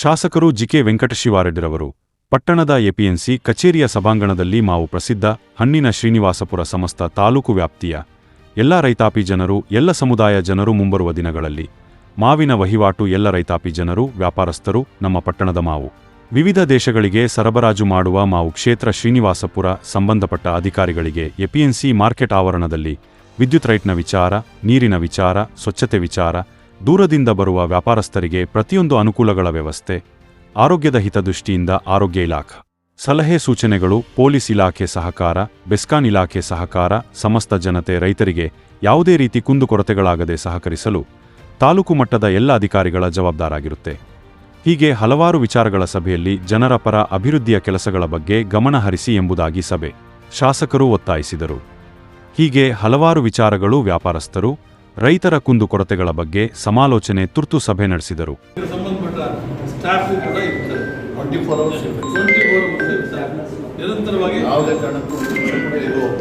ಶಾಸಕರು ಜಿಕೆ ವೆಂಕಟಶಿವಾರೆಡ್ಡಿರವರು ಪಟ್ಟಣದ ಎಪಿಎಂಸಿ ಕಚೇರಿಯ ಸಭಾಂಗಣದಲ್ಲಿ ಮಾವು ಪ್ರಸಿದ್ಧ ಹಣ್ಣಿನ ಶ್ರೀನಿವಾಸಪುರ ಸಮಸ್ತ ತಾಲೂಕು ವ್ಯಾಪ್ತಿಯ ಎಲ್ಲ ರೈತಾಪಿ ಜನರು ಎಲ್ಲ ಸಮುದಾಯ ಜನರು ಮುಂಬರುವ ದಿನಗಳಲ್ಲಿ ಮಾವಿನ ವಹಿವಾಟು ಎಲ್ಲ ರೈತಾಪಿ ಜನರು ವ್ಯಾಪಾರಸ್ಥರು ನಮ್ಮ ಪಟ್ಟಣದ ಮಾವು ವಿವಿಧ ದೇಶಗಳಿಗೆ ಸರಬರಾಜು ಮಾಡುವ ಮಾವು ಕ್ಷೇತ್ರ ಶ್ರೀನಿವಾಸಪುರ ಸಂಬಂಧಪಟ್ಟ ಅಧಿಕಾರಿಗಳಿಗೆ ಎಪಿಎಂಸಿ ಮಾರ್ಕೆಟ್ ಆವರಣದಲ್ಲಿ ವಿದ್ಯುತ್ ರೈಟ್ನ ವಿಚಾರ ನೀರಿನ ವಿಚಾರ ಸ್ವಚ್ಛತೆ ವಿಚಾರ ದೂರದಿಂದ ಬರುವ ವ್ಯಾಪಾರಸ್ಥರಿಗೆ ಪ್ರತಿಯೊಂದು ಅನುಕೂಲಗಳ ವ್ಯವಸ್ಥೆ ಆರೋಗ್ಯದ ಹಿತದೃಷ್ಟಿಯಿಂದ ಆರೋಗ್ಯ ಇಲಾಖೆ ಸಲಹೆ ಸೂಚನೆಗಳು ಪೊಲೀಸ್ ಇಲಾಖೆ ಸಹಕಾರ ಬೆಸ್ಕಾನ್ ಇಲಾಖೆ ಸಹಕಾರ ಸಮಸ್ತ ಜನತೆ ರೈತರಿಗೆ ಯಾವುದೇ ರೀತಿ ಕುಂದುಕೊರತೆಗಳಾಗದೆ ಸಹಕರಿಸಲು ತಾಲೂಕು ಮಟ್ಟದ ಎಲ್ಲ ಅಧಿಕಾರಿಗಳ ಜವಾಬ್ದಾರಾಗಿರುತ್ತೆ. ಹೀಗೆ ಹಲವಾರು ವಿಚಾರಗಳ ಸಭೆಯಲ್ಲಿ ಜನರ ಪರ ಅಭಿವೃದ್ಧಿಯ ಕೆಲಸಗಳ ಬಗ್ಗೆ ಗಮನ ಹರಿಸಿ ಎಂಬುದಾಗಿ ಸಭೆ ಶಾಸಕರು ಒತ್ತಾಯಿಸಿದರು. ಹೀಗೆ ಹಲವಾರು ವಿಚಾರಗಳು ವ್ಯಾಪಾರಸ್ಥರು ರೈತರ ಕುಂದುಕೊರತೆಗಳ ಬಗ್ಗೆ ಸಮಾಲೋಚನೆ ತುರ್ತು ಸಭೆ ನಡೆಸಿದರು. ನಿರಂತರವಾಗಿ ಯಾವುದೇ ಕಾರಣಕ್ಕೂ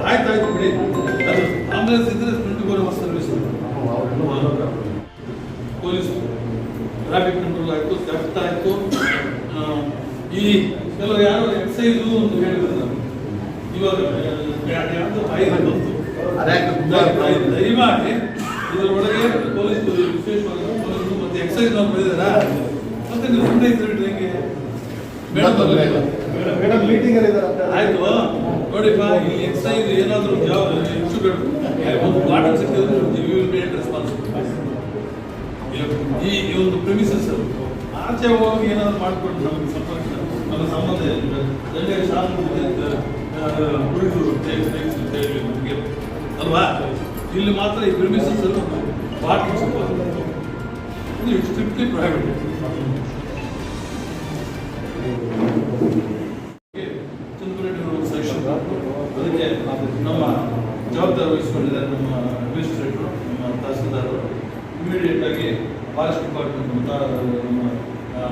ಆಯ್ತಾಯ್ತು ಬಿಡಿ, ಅದು ಆಂಬುಲೆನ್ಸ್ ಇದ್ರೆ 24 hours service. Police traffic control ಆಯಿತು, ಥೆಫ್ಟ್ ಆಯಿತು. ಈ ಕೆಲವು ಯಾರು ಎಕ್ಸೈಸು ಅಂತ ಹೇಳಿದ್ರು, ಇವಾಗ ಯಾವುದು ಐದು ಬಂತು. ದಯಮಾಡಿ ಇದರೊಳಗೆ ಪೊಲೀಸ್ ವಿಶೇಷವಾಗಿ ಪೊಲೀಸ್ ಮತ್ತು ಎಕ್ಸೈಸ್ ನಾವು ಮಾಡಿದಾರ ಮತ್ತೆ ನೀವು ಸುಮ್ಮನೆ ಇದ್ರೆ ಹೆಂಗೆ ಆಯ್ತು ನೋಡಿಪ್ಪ. ಈ ಎಕ್ಸೈಸ್ ಏನಾದರೂ ಇಶ್ಯೂಗಳು ಒಂದು ಬಾಟಲ್ ಸಿಕ್ಕಿದ್ರೆ ಯು ವಿಲ್ ಬಿ ರೆಸ್ಪಾನ್ಸಿಬಲ್. ಈ ಒಂದು ಪ್ರಿಮಿಸಸ್ ಆಚೆ ಹೋಗಿ ಏನಾದ್ರು ಮಾಡಿಕೊಂಡು ನಮಗೆ ಸಂಪರ್ಕ ನಮ್ಮ ಸಂಬಂಧ ಇದೆ ಅಲ್ವಾ. ಇಲ್ಲಿ ಮಾತ್ರ ಈ ಪ್ರಿಮಿಸಸ್ ಬಾಟಲ್ ಸ್ಟ್ರಿಕ್ಟ್ಲಿ ಪ್ರೊಹಿಬಿಟೆಡ್. ಅದಕ್ಕೆ ನಮ್ಮ ಜವಾಬ್ದಾರಿ ವಹಿಸಿಕೊಂಡಿದ್ದಾರೆ ನಮ್ಮ ಅಡ್ಮಿನಿಸ್ಟ್ರೇಟರು, ನಮ್ಮ ತಹಸೀಲ್ದಾರರು. ಇಮಿಡಿಯೇಟ್ ಆಗಿ ಫಾರೆಸ್ಟ್ ಡಿಪಾರ್ಟ್ಮೆಂಟ್ ನಮ್ಮ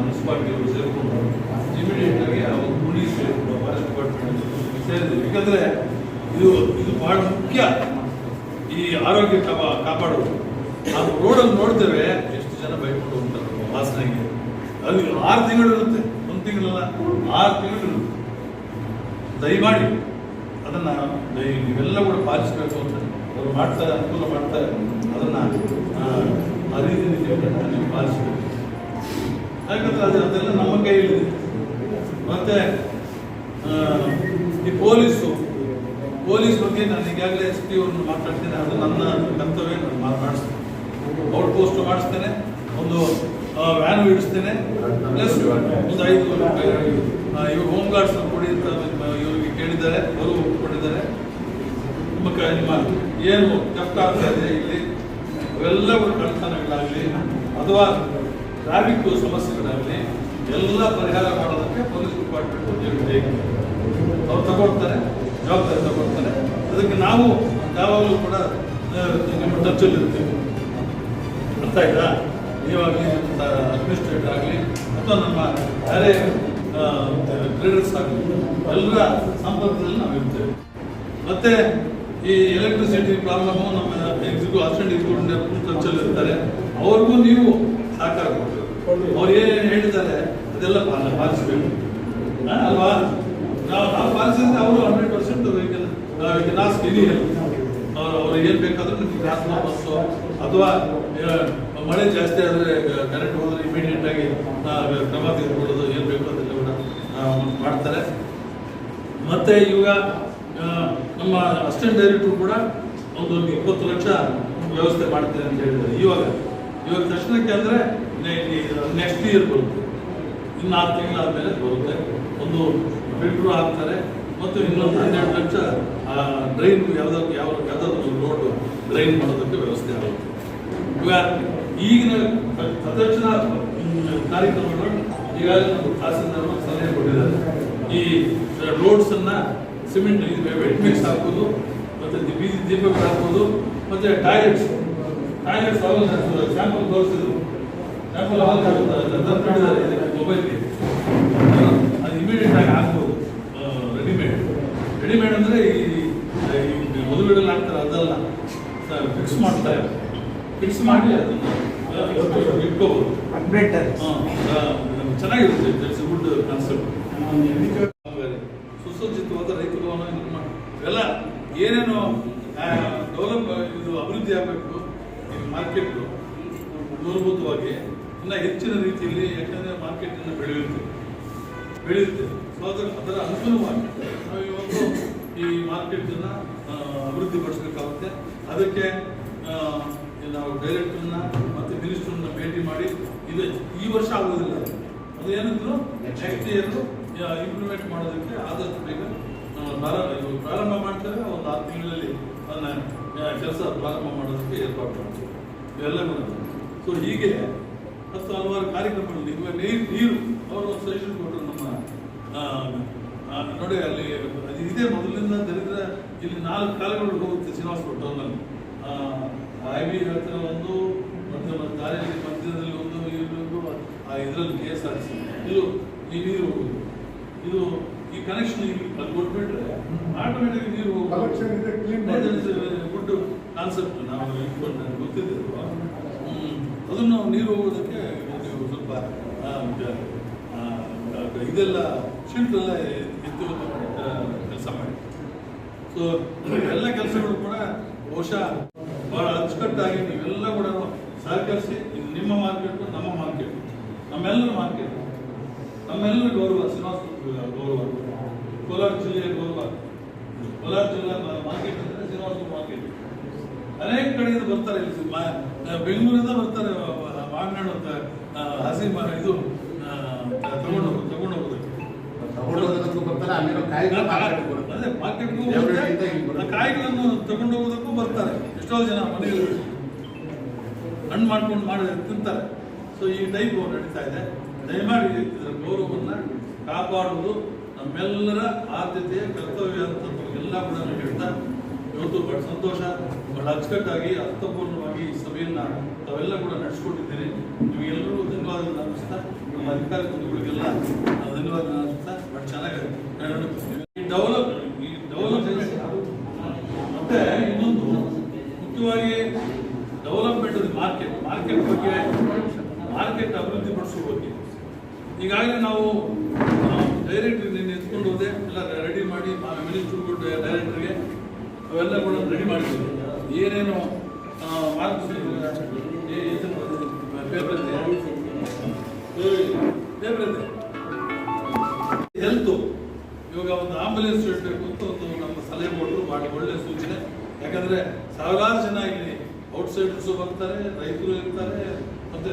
ಮುನ್ಸಿಪಾಲಿಟಿಯವರು ಸೇರಿಕೊಂಡು ಇಮಿಡಿಯೇಟ್ ಆಗಿ ಅವರು ಪೊಲೀಸ್ ಫಾರೆಸ್ಟ್ ಡಿಪಾರ್ಟ್ಮೆಂಟ್ ಸೇರಿದ್ದೀವಿ. ಯಾಕಂದರೆ ಇದು ಬಹಳ ಮುಖ್ಯ, ಈ ಆರೋಗ್ಯ ಕಾಪಾಡೋದು. ನಾವು ರೋಡಲ್ಲಿ ನೋಡ್ತೇವೆ ಎಷ್ಟು ಜನ ಬೈಕೊಂಡು ಹೋಗ್ತಾರೆ ವಾಸನೆಗೆ. ಅಲ್ಲಿ 6 ತಿಂಗಳು ಇರುತ್ತೆ, 1 ತಿಂಗಳಲ್ಲ 6 ತಿಂಗಳು ಇರುತ್ತೆ. ದಯಮಾಡಿ ಅದನ್ನು ನೀವೆಲ್ಲ ಕೂಡ ಪಾಲಿಸಬೇಕು ಅಂತ ಅವರು ಮಾಡ್ತಾರೆ, ಅನುಕೂಲ ಮಾಡ್ತಾರೆ. ಅದನ್ನು ಆ ರೀತಿ ನೀವು ಪಾಲಿಸಬೇಕು. ಯಾಕಂದರೆ ಅದೆಲ್ಲ ನಮ್ಮ ಕೈಯಲ್ಲಿದೆ. ಮತ್ತು ಈ ಪೊಲೀಸ್ ಬಗ್ಗೆ ನಾನು ಈಗಾಗಲೇ ಎಸ್ ಪಿ ಅವ್ರನ್ನ ಮಾತಾಡ್ತೇನೆ. ಅದು ನನ್ನ ಕರ್ತವ್ಯ, ನಾನು ಮಾಡಿಸ್ತೇನೆ. ಔಟ್ ಪೋಸ್ಟ್ ಮಾಡಿಸ್ತೇನೆ, ಒಂದು ವ್ಯಾನು ಇಡಿಸ್ತೇನೆ, ಪ್ಲಸ್ ಒಂದು 5 ಇವಾಗ ಹೋಮ್ ಗಾರ್ಡ್ಸ್ ಕೊಡಿ ಅಂತ ಇವರಿಗೆ ಕೇಳಿದ್ದಾರೆ, ಅವರು ಒಪ್ಪಿಕೊಂಡಿದ್ದಾರೆ. ನಿಮ್ಮ ಏನು ಕೆಪ್ಟ ಆಗ್ತಾ ಇದೆ ಇಲ್ಲಿ ಅವೆಲ್ಲವೂ ಕಳ್ತನಗಳಾಗಲಿ ಅಥವಾ ಟ್ರಾಫಿಕ್ ಸಮಸ್ಯೆಗಳಾಗಲಿ ಎಲ್ಲ ಪರಿಹಾರ ಮಾಡೋದಕ್ಕೆ ಪೊಲೀಸ್ ಡಿಪಾರ್ಟ್ಮೆಂಟ್ ಅವ್ರು ತಗೊಳ್ತಾರೆ, ಜವಾಬ್ದಾರಿ ತಗೊಳ್ತಾರೆ. ಅದಕ್ಕೆ ನಾವು ಯಾವಾಗಲೂ ಕೂಡ ನಿಮ್ಮ ಟಚ್ಚಲ್ಲಿರ್ತೀವಿ. ಅರ್ಥ ಆಯ್ತಾ? ನೀವಾಗಲಿ ಅಡ್ಮಿನಿಸ್ಟ್ರೇಟರ್ ಆಗಲಿ ಅಥವಾ ನಮ್ಮ ಬೇರೆ ಟ್ರೇಡರ್ಸ್ ಆಗಲಿ ಎಲ್ಲರ ಸಂಪರ್ಕದಲ್ಲಿ ನಾವು ಇರ್ತೇವೆ. ಮತ್ತು ಈ ಎಲೆಕ್ಟ್ರಿಸಿಟಿ ಪ್ರಾಬ್ಲಮ್ಮು ನಮ್ಮ ಅಸಿಸ್ಟೆಂಟ್ ಎಕ್ಸಿಕ್ಯೂಟಿವ್ ಟಚ್ಚಲ್ಲಿರ್ತಾರೆ. ಅವ್ರಿಗೂ ನೀವು ಸಹಕಾರ ಕೊಡಬೇಕು. ಅವ್ರು ಏನೇನು ಹೇಳಿದ್ದಾರೆ ಅದೆಲ್ಲ ಪಾಲಿಸಬೇಕು ಅಲ್ವಾ. ನಾವು ಪಾಲಿಸಿದ್ರೆ ಅವರು 100% ಲಾಸ್ಟ್ ಇನಿ ಅವ್ರು ಏನು ಬೇಕಾದ್ರೂ ನಿಮ್ಗೆ ಗ್ಯಾಸ್ ಬಸ್ಸು ಅಥವಾ ಮಳೆ ಜಾಸ್ತಿ ಆದರೆ ಕರೆಂಟ್ ಹೋದ್ರೆ ಇಮಿಡಿಯೇಟ್ ಆಗಿ ಕ್ರಮ ತೆಗೆದುಕೊಳ್ಳೋದು ಏನು ಬೇಕು ಅದೆಲ್ಲ ಕೂಡ ಮಾಡ್ತಾರೆ. ಮತ್ತು ಇವಾಗ ನಮ್ಮ ಅಸಿಸ್ಟೆಂಟ್ ಡೈರೆಕ್ಟ್ರು ಕೂಡ ಒಂದು 20 ಲಕ್ಷ ವ್ಯವಸ್ಥೆ ಮಾಡ್ತೇನೆ ಅಂತ ಹೇಳಿದ್ದಾರೆ. ಇವಾಗ ತಕ್ಷಣಕ್ಕೆ ಅಂದರೆ ನೆಕ್ಸ್ಟ್ ಇಯರ್ ಬರುತ್ತೆ, ಇನ್ನು 6 ತಿಂಗಳಾದಮೇಲೆ ಬರುತ್ತೆ. ಒಂದು ಫಿಲ್ಟ್ರು ಹಾಕ್ತಾರೆ ಮತ್ತು ಇನ್ನೊಂದು 12 ಲಕ್ಷ ಡ್ರೈನ್ ಯಾವುದಾದ್ರು ರೋಡ್ ಡ್ರೈನ್ ಮಾಡೋದಕ್ಕೆ ವ್ಯವಸ್ಥೆ ಆಗುತ್ತೆ. ಇವಾಗ ಈಗಿನ ತಕ್ಷಣ ಕಾರ್ಯಕ್ರಮಗಳು ಈಗಾಗಲೇ ನಮ್ಮ ತಹಸೀಲ್ದಾರರು ಸಲಹೆ ಕೊಟ್ಟಿದ್ದಾರೆ. ಈ ರೋಡ್ಸನ್ನು ಸಿಮೆಂಟ್ ವೆಟ್ ಮಿಕ್ಸ್ ಹಾಕೋದು ಮತ್ತು ಬೀದಿ ದೀಪಗಳು ಹಾಕೋದು ಮತ್ತು ಟಾಯ್ಲೆಟ್ಸ್ ಸ್ಯಾಂಪಲ್ ತೋರಿಸಿದ್ರು. ಸ್ಯಾಂಪಲ್ ತಂದಿದ್ದಾರೆ ಮೊಬೈಲ್ಗೆ, ಅದು ಇಮಿಡಿಯೇಟ್ ಆಗಿ ಹಾಕ್ಬೋದು. ರೆಡಿಮೇಡ್ ಅಂದರೆ ಈ ಮದುವೆಗಳಲ್ಲಿ ಹಾಕ್ತಾರೆ ಅದಲ್ಲ, ಫಿಕ್ಸ್ ಮಾಡ್ತಾರೆ. ಫಿಕ್ಸ್ ಮಾಡಿ ಅದನ್ನು ಇಟ್ಕೋಬೋದು. ಚೆನ್ನಾಗಿರುತ್ತೆ. It's a good concept. ಸುಸಜ್ಜಿತವಾದ ರೈತ ಭವನ ನಿರ್ಮಾಣ ಇವೆಲ್ಲ ಏನೇನು ಡೆವಲಪ್ ಇದು ಅಭಿವೃದ್ಧಿ ಆಗಬೇಕು ಈ ಮಾರ್ಕೆಟ್ ಮೂಲಭೂತವಾಗಿ ಇನ್ನು ಹೆಚ್ಚಿನ ರೀತಿಯಲ್ಲಿ, ಯಾಕಂದರೆ ಮಾರ್ಕೆಟನ್ನು ಬೆಳೆಯುತ್ತೆ. ಸೊ ಅದರ ಅನುಗುಣವಾಗಿ ನಾವು ಇವತ್ತು ಈ ಮಾರ್ಕೆಟನ್ನು ಅಭಿವೃದ್ಧಿಪಡಿಸಬೇಕಾಗುತ್ತೆ. ಅದಕ್ಕೆ ನಾವು ಡೈರೆಕ್ಟರ್ನ ಮತ್ತು ಮಿನಿಸ್ಟ್ರನ್ನ ಭೇಟಿ ಮಾಡಿ, ಇದು ಈ ವರ್ಷ ಆಗೋದಿಲ್ಲ, ಅದು ಏನಿದ್ರು ನೆಕ್ಸ್ಟ್ ಇಯರ್ ಇಂಪ್ಲಿಮೆಂಟ್ ಮಾಡೋದಕ್ಕೆ ಆದಷ್ಟು ಬೇಗ ಪ್ರಾರಂಭ ಮಾಡ್ತಾರೆ. ಒಂದು 6 ತಿಂಗಳಲ್ಲಿ ಅದನ್ನ ಕೆಲಸ ಪ್ರಾರಂಭ ಮಾಡೋದಕ್ಕೆ ಏರ್ಪಾಡು ಮಾಡ್ತೀವಿ ಇವೆಲ್ಲ ಕೂಡ. ಸೊ ಹೀಗೆ ಹಲವಾರು ಕಾರ್ಯಕ್ರಮಗಳು. ಇವಾಗ ನೀರು ಅವರು ಒಂದು ಸಜೆಷನ್ ಕೊಟ್ಟರು. ನಮ್ಮ ನೋಡಿ ಅಲ್ಲಿ ಇದೇ ಮೊದಲಿಂದ ದರಿದ್ರ ಇಲ್ಲಿ 4 ಕಾಲಗಳು ಹೋಗುತ್ತೆ ಶ್ರೀನಿವಾಸಪುರ ಟೌನಲ್ಲಿ. IB ಹತ್ತಿರ ಒಂದು, ಮತ್ತು ದಾರಿಯಲ್ಲಿ ಮಧ್ಯದಲ್ಲಿ ಒಂದು, ಇದರಲ್ಲಿ KSRTC ಇದು ಈ ನೀರು ಹೋಗುದು. ಇದು ಈ ಕನೆಕ್ಷನ್ ಅಲ್ಲಿ ಕೊಟ್ಬಿಟ್ರೆ ಆಟೋಮೆಟಿಕ್ ನೀರು ಗುಡ್ ಕಾನ್ಸೆಪ್ಟ್. ನಾವು ಗೊತ್ತಿದ್ದೆವು ಅದನ್ನು ನೀರು ಹೋಗೋದಕ್ಕೆ ನೀವು ಸ್ವಲ್ಪ ಇದೆಲ್ಲ ಶಿಲ್ಟ್ ಎಲ್ಲ ಎತ್ತು ಕೆಲಸ ಮಾಡಿ. ಸೊ ಎಲ್ಲ ಕೆಲಸಗಳು ಕೂಡ ಬಹುಶಃ ಬಹಳ ಅಚ್ಚುಕಟ್ಟಾಗಿ ನೀವೆಲ್ಲ ಕೂಡ ಸಹಕರಿಸಿ, ಇದು ನಿಮ್ಮ ಮಾರ್ಕೆಟು, ನಮ್ಮ ಮಾರ್ಕೆಟ್, ನಮ್ಮೆಲ್ಲರ ಮಾರ್ಕೆಟ್, ನಮ್ಮೆಲ್ಲರ ಗೌರವ, ಶ್ರೀನಿವಾಸಪುರ ಗೌರವ, ಕೋಲಾರ ಜಿಲ್ಲೆಯ ಗೌರವ. ಕೋಲಾರ ಜಿಲ್ಲಾ ಮಾರ್ಕೆಟ್ ಅಂದರೆ ಶ್ರೀನಿವಾಸಪುರ ಮಾರ್ಕೆಟ್. ಅನೇಕ ಕಡೆಯಿಂದ ಬರ್ತಾರೆ ಇಲ್ಲಿ, ಬೆಂಗಳೂರಿಂದ ಬರ್ತಾರೆ ಮಾವಿನಹಣ್ಣು ಹಸಿ ಇದು ತಗೊಂಡು ಹೋಗೋದಕ್ಕೆ ಬರ್ತಾರೆ. ಅದೇ ಮಾರ್ಕೆಟ್ಗೂ ಕಾಯಿಗಳನ್ನು ತಗೊಂಡು ಹೋಗೋದಕ್ಕೂ ಬರ್ತಾರೆ. ಎಷ್ಟೋ ಜನ ಮನೆಯಲ್ಲಿ ಹಣ್ಣು ಮಾಡ್ಕೊಂಡು ಮಾಡಿ ತಿಂತಾರೆ. ಸೊ ಈ ಟೈಪ್ ನಡೀತಾ ಇದೆ. ದಯಮಾಡಿ ಇದರ ಗೌರವವನ್ನು ಕಾಪಾಡುವುದು ನಮ್ಮೆಲ್ಲರ ಆದ್ಯತೆಯ ಕರ್ತವ್ಯ ಅಂತ ಎಲ್ಲ ಕೂಡ ಹೇಳ್ತಾ, ಇವತ್ತು ಬಹಳ ಸಂತೋಷ, ಬಹಳ ಅಚ್ಚುಕಟ್ಟಾಗಿ ಅರ್ಥಪೂರ್ಣವಾಗಿ ಈ ಸಭೆಯನ್ನು ತಾವೆಲ್ಲ ಕೂಡ ನಡೆಸ್ಕೊಟ್ಟಿದ್ದೀರಿ. ನಿಮಗೆಲ್ಲರೂ ಧನ್ಯವಾದಗಳು ಅನಿಸ್ತಾ, ನಮ್ಮ ಅಧಿಕಾರಿ ಬಂಧುಗಳಿಗೆಲ್ಲ ಧನ್ಯವಾದ ಅನಿಸ್ತಾ, ಬಹಳ ಚೆನ್ನಾಗಿದೆ. ಈ ಡೆವಲಪ್ಮೆಂಟ್ ಮತ್ತೆ ಇನ್ನೊಂದು ಮುಖ್ಯವಾಗಿ ಡೆವಲಪ್ಮೆಂಟ್ ಮಾರ್ಕೆಟ್ ಬಗ್ಗೆ, ಮಾರ್ಕೆಟ್ ಅಭಿವೃದ್ಧಿ ಪಡಿಸುವ ಬಗ್ಗೆ ಈಗಾಗಲೇ ನಾವು ಡೈರೆಕ್ಟ್ರಿ ನಿನ್ನೆ ಎತ್ಕೊಂಡು ಹೋದೆ, ಎಲ್ಲ ರೆಡಿ ಮಾಡಿ ಮಿನಿಸ್ಟ್ರಿಗೂ ಡೈರೆಕ್ಟ್ರಿಗೆ ಅವೆಲ್ಲ ಕೂಡ ರೆಡಿ ಮಾಡಿದ್ದೀವಿ. ಏನೇನು ಹೆಲ್ತು, ಇವಾಗ ಒಂದು ಆಂಬುಲೆನ್ಸ್ ಇಡಬೇಕು ಅಂತ ಒಂದು ನಮ್ಮ ಸಲಹೆ ಕೊಟ್ಟರು, ಭಾಳ ಒಳ್ಳೆಯ ಸೂಚನೆ. ಯಾಕಂದರೆ ಸಾವಿರಾರು ಜನ ಇಲ್ಲಿ ಔಟ್ಸೈಡರ್ಸು ಬರ್ತಾರೆ, ರೈತರು ಇರ್ತಾರೆ, ಮತ್ತು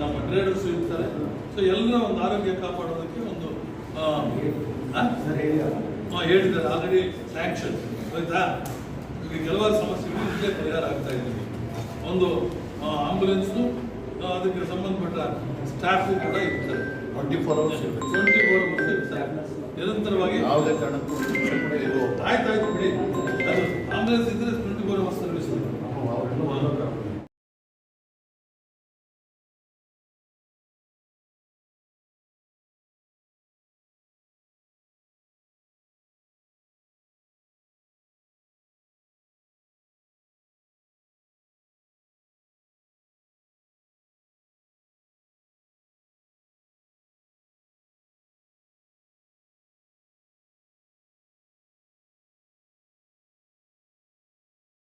ನಮ್ಮ ಟ್ರೇಡರ್ಸು ಇರ್ತಾರೆ. ಸೊ ಎಲ್ಲ ಒಂದು ಆರೋಗ್ಯ ಕಾಪಾಡೋದಕ್ಕೆ ಒಂದು ಹೇಳಿದ್ದಾರೆ, ಆಲ್ರೆಡಿ ಸ್ಯಾಂಕ್ಷನ್ ಆಯ್ತಾ. ಈಗ ಕೆಲವಾರು ಸಮಸ್ಯೆಗಳು ಇಲ್ಲೇ ಪರಿಹಾರ ಆಗ್ತಾ ಇದ್ದೀವಿ. ಒಂದು ಆಂಬುಲೆನ್ಸು, ಅದಕ್ಕೆ ಸಂಬಂಧಪಟ್ಟ ಸ್ಟಾಫು ಕೂಡ ಇರ್ತಾರೆ. 24 hours ಇರ್ತಾರೆ ನಿರಂತರವಾಗಿ. ಯಾವುದೇ ಕಾರಣಕ್ಕೂ ಆಯ್ತು ಬಿಡಿ, ಅದು ಆಂಬುಲೆನ್ಸ್ ಇದ್ದರೆ 24 hours ಸರ್ವಿಸ್.